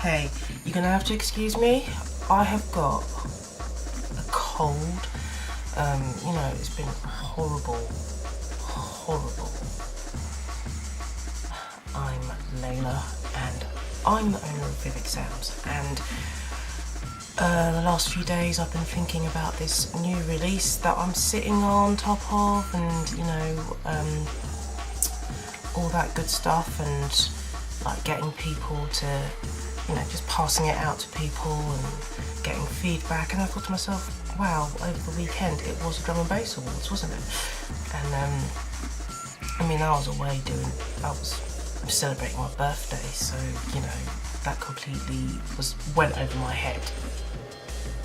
Hey, you're gonna have to excuse me. I have got a cold. It's been horrible. I'm Layla, and I'm the owner of Vivic Sounds, and the last few days I've been thinking about this new release that I'm sitting on top of, and all that good stuff, and like getting people to, just passing it out to people and getting feedback. And I thought to myself, wow, over the weekend it was a drum and bass awards, wasn't it? And I was celebrating my birthday, so that completely went over my head.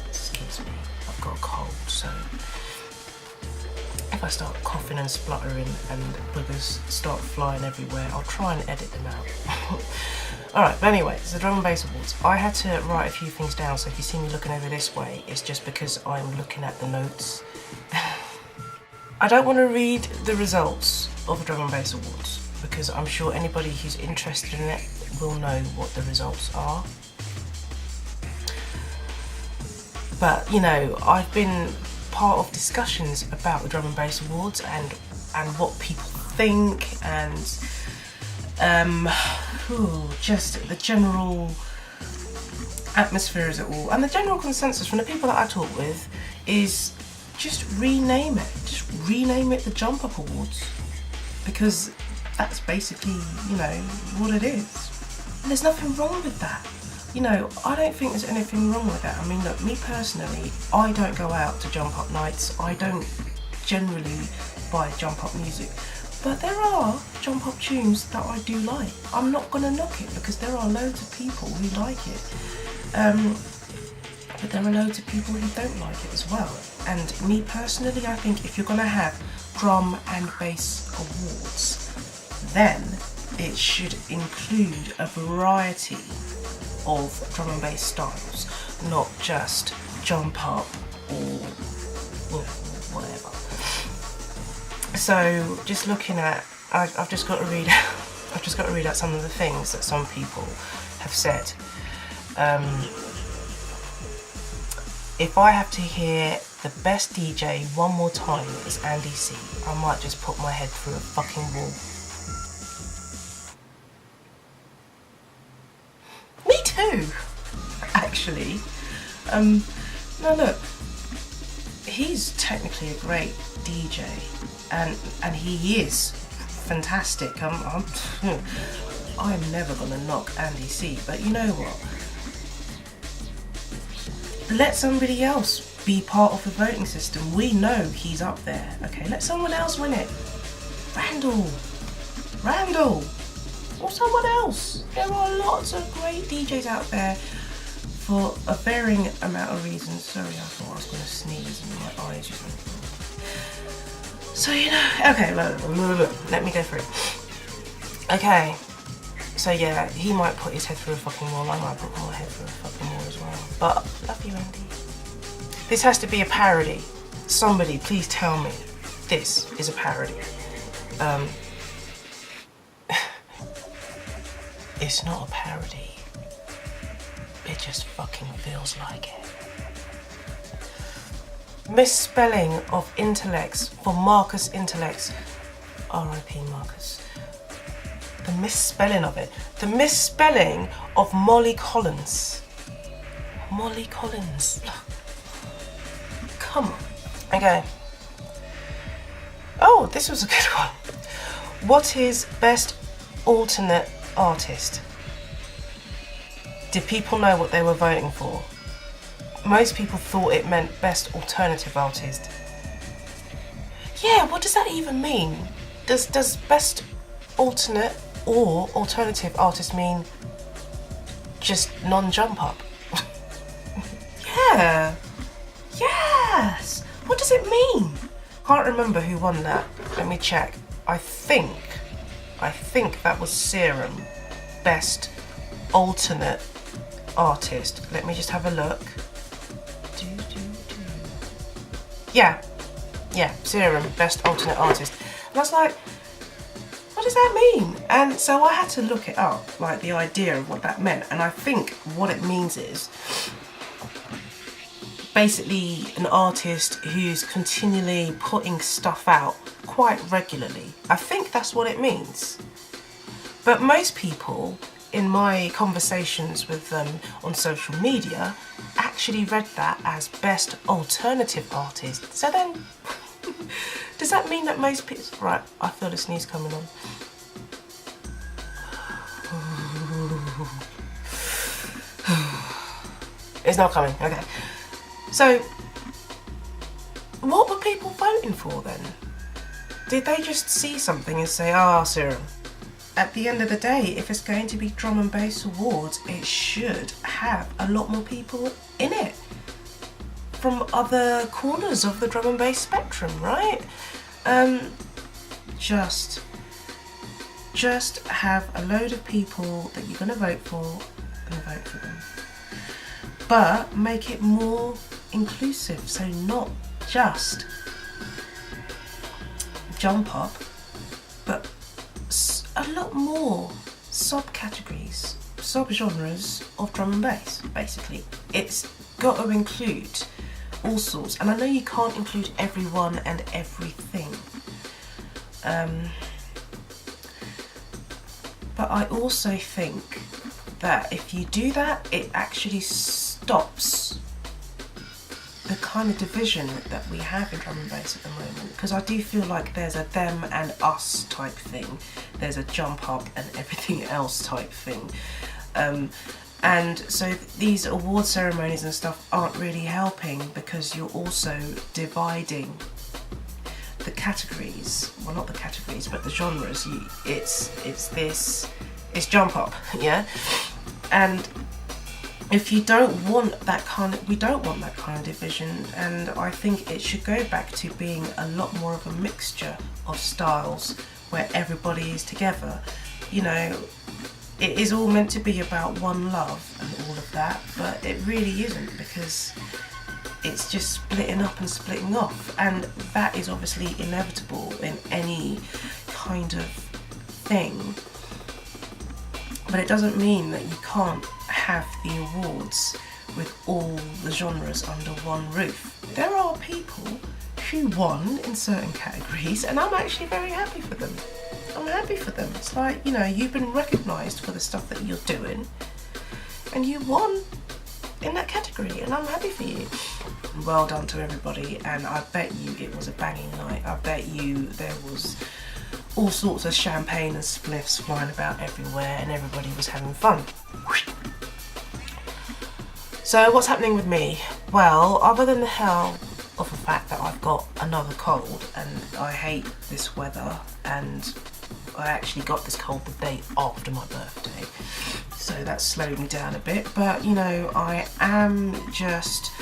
Excuse me, I've got a cold, so if I start coughing and spluttering and boogers start flying everywhere, I'll try and edit them out. Alright, but anyway, it's the Drum and Bass Awards. I had to write a few things down, so if you see me looking over this way, it's just because I'm looking at the notes. I don't want to read the results of the Drum and Bass Awards, because I'm sure anybody who's interested in it will know what the results are. But, I've been part of discussions about the Drum and Bass Awards and what people think, and just the general atmosphere of it all. And the general consensus from the people that I talk with is just rename it. Just rename it the Jump Up Awards, because that's basically, what it is. And there's nothing wrong with that. I don't think there's anything wrong with that. I mean, look, me personally, I don't go out to jump up nights. I don't generally buy jump up music. But there are jump up tunes that I do like. I'm not going to knock it, because there are loads of people who like it. But there are loads of people who don't like it as well. And me personally, I think if you're going to have drum and bass awards, then it should include a variety of drum and bass styles, not just jump up or whatever. So just looking at, I've just got to read out some of the things that some people have said. If I have to hear the best DJ one more time, it's Andy C. I might just put my head through a fucking wall. Me too, actually. Now look, he's technically a great DJ, and he is fantastic. I'm never gonna knock Andy C, but you know what? Let somebody else be part of the voting system. We know he's up there. Okay, let someone else win it. Randall, or someone else. There are lots of great DJs out there for a varying amount of reasons. Sorry, I thought I was going to sneeze and my eyes just went. So okay, let me go through. Okay, so yeah, he might put his head through a fucking wall. I might put my head through a fucking wall as well. But love you, Andy. This has to be a parody. Somebody, please tell me this is a parody. It's not a parody. It just fucking feels like it. Misspelling of intellects for Marcus Intellects. R.I.P. Marcus. The misspelling of it. The misspelling of Molly Collins. Molly Collins. Come on. Okay. Oh, this was a good one. What is best alternate artist? Did people know what they were voting for? Most people thought it meant best alternative artist. Yeah, what does that even mean? Does best alternate or alternative artist mean just non-jump up? Yeah. Yes. What does it mean? Can't remember who won that. Let me check. I think that was Serum. Best alternate artist. Let me just have a look. Yeah, Serum, best alternate artist. And I was like, what does that mean? And so I had to look it up, like the idea of what that meant. And I think what it means is basically an artist who's continually putting stuff out quite regularly. I think that's what it means. But most people in my conversations with them on social media actually read that as best alternative artist. So then, does that mean that most people... Right, I feel the sneeze coming on. It's not coming, okay. So, what were people voting for then? Did they just see something and say, ah, Serum? At the end of the day, if it's going to be drum and bass awards, it should have a lot more people in it from other corners of the drum and bass spectrum, right? Just have a load of people that you're going to vote for and vote for them. But make it more inclusive, so not just jump up, but a lot more subcategories, subgenres of drum and bass, basically. It's got to include all sorts, and I know you can't include everyone and everything. But I also think that if you do that, it actually stops the kind of division that we have in drum and bass at the moment, because I do feel like there's a them and us type thing, there's a jump up and everything else type thing, and so these award ceremonies and stuff aren't really helping, because you're also dividing the categories, well, not the categories but the genres. It's jump up, yeah, and if you don't want that kind of, we don't want that kind of division, and I think it should go back to being a lot more of a mixture of styles where everybody is together. You know, it is all meant to be about one love and all of that, but it really isn't, because it's just splitting up and splitting off, and that is obviously inevitable in any kind of thing. But it doesn't mean that you can't have the awards with all the genres under one roof. There are people who won in certain categories, and I'm actually very happy for them. I'm happy for them. It's like, you know, you've been recognised for the stuff that you're doing, and you won in that category, and I'm happy for you. Well done to everybody, and I bet you it was a banging night. I bet you there was all sorts of champagne and spliffs flying about everywhere, and everybody was having fun. So what's happening with me? Well, other than the hell of the fact that I've got another cold and I hate this weather, and I actually got this cold the day after my birthday, so that slowed me down a bit. But you know, I am just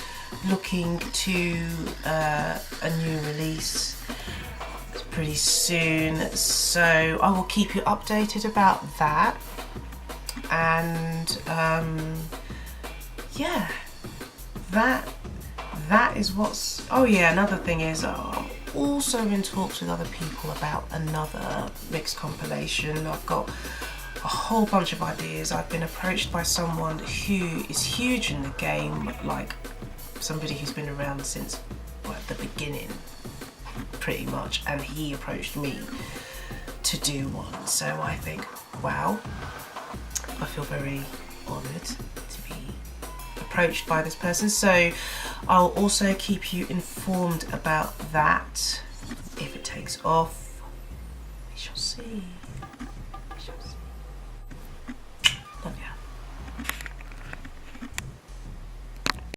looking to a new release pretty soon, so I will keep you updated about that. And yeah, that is what's... Oh yeah, another thing is I'm also in talks with other people about another mixed compilation. I've got a whole bunch of ideas. I've been approached by someone who is huge in the game, like somebody who's been around since, well, the beginning pretty much, and he approached me to do one. So I think, wow, I feel very honoured to be approached by this person, so I'll also keep you informed about that if it takes off. We shall see.